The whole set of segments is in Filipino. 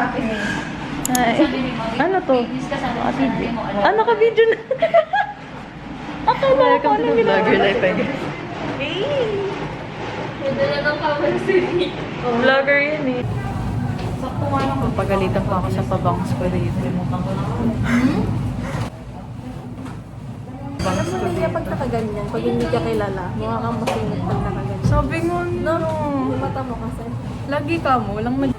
Hi. Ano to? Naka-video. Naka-video na. Welcome to the vlogger life, I guess. Hey! Vlogger yun eh. Sakto nga lang. Pagalitan pa ako sa pabangs ko dito. Alam mo hindi pag nakaganyan, pag hindi ka kilala, mukha kang masingit pag nakaganyan. Sabi nga, No, yung mata mo kasi. lagi ka mo, walang mag...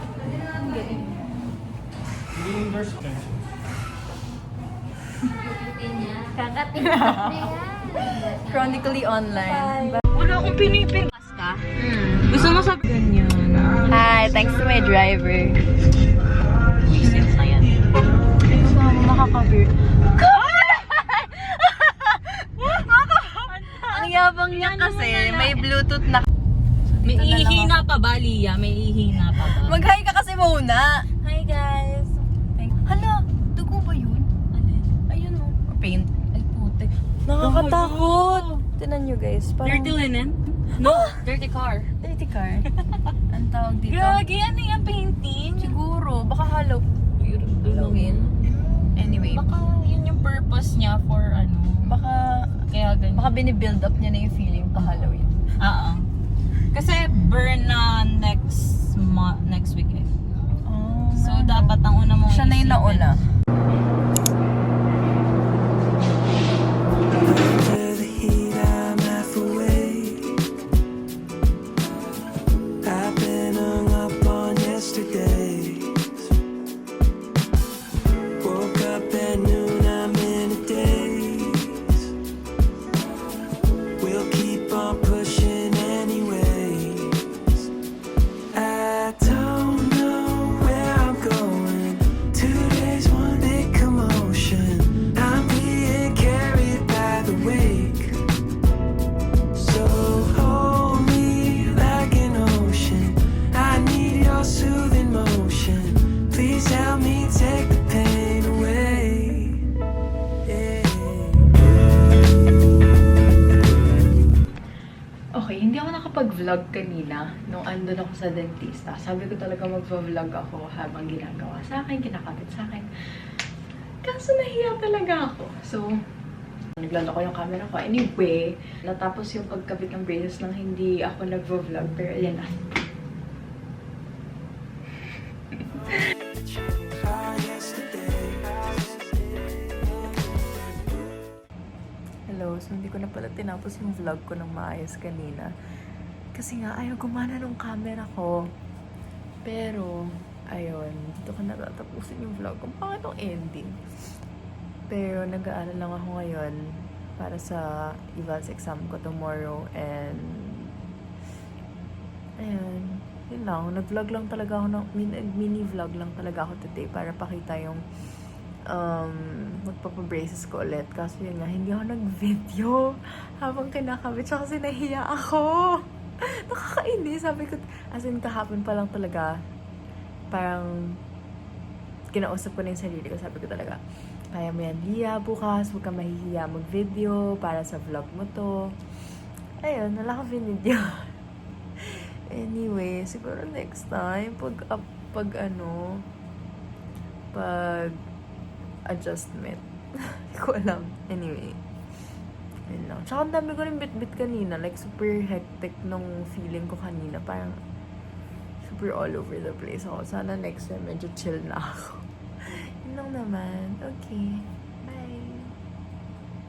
Chronically online. Wala akong pinipin. Ka? Gusto mo sabi ganyan? Hi, thanks to my driver. Since na yan. Gusto mo makakabir. Ang yabang niya kasi, may Bluetooth na. May ihina pa ba, Lia? May ihina pa ba? Mag-hi ka kasi muna. Hi, guys! Hala, dugo ba yun? Ayun o. Paint. Ay, puti. Nakakatakot. Tinan nyo guys. Parang... Dirty linen? No, dirty car. Dirty car. Ang tawag dito. Gagi, ano yung painting? Siguro. Baka halo. Halogin. Anyway. Baka yun yung purpose niya for ano. Baka... Kaya ganyan. Baka binibuild up niya na yung feeling pa Halloween. Kasi burn na next week eh. Oh, So, dapat ang una mong siya na yung isipin. nauna. The heat, I'm half awake. I've been hung up on yesterday. Woke up at noon, I'm in a daze. We'll keep on pushing anyways. I don't know where I'm going. 2 days, one big commotion. I'm being carried by the wake. So hold me like an ocean. I need your soothing motion. Please help me take the pain away. Yeah. Okay, hindi ako nakapag-vlog kanina nung andun ako sa dentista. Sabi ko talaga mag-vlog ako habang ginagawa sa akin, kinakabit sa akin. Kaso nahiya talaga ako. So, naglalako yung camera ko. Anyway, natapos yung pagkabit ng braces nang hindi ako nag-vlog. Pero yan na. Hello, so hindi ko na pala tinapos yung vlog ko ng maayos kanina. Kasi nga, ayaw gumana ng camera ko. Pero, ayun, dito ko natatapusin yung vlog ko. Bakit ang ending? Pero, nag-aaral lang ako ngayon para sa evals exam ko tomorrow. And, ayun, yun lang. Nag-vlog lang talaga ako, mini-vlog lang talaga ako today para pakita yung magpapabraces ko ulit. Kaso yun nga, hindi ako nag-video habang kinakabit siya kasi nahiya ako. Nakakainis. Sabi ko, as in kahapon pa lang talaga, parang kinausap ko na yung sarili ko. Sabi ko talaga, kaya mo yan, Lia, bukas, huwag ka mahihiya mag-video para sa vlog mo to. Ayun, wala akong video. Anyway, siguro next time, pag adjustment. Hindi ko alam. Anyway. Yun lang. Tsaka ang dami ko rin bit-bit kanina. Like, super hectic nung feeling ko kanina. Parang super all over the place ako. Sana next time medyo chill na ako. Yun lang naman. Okay.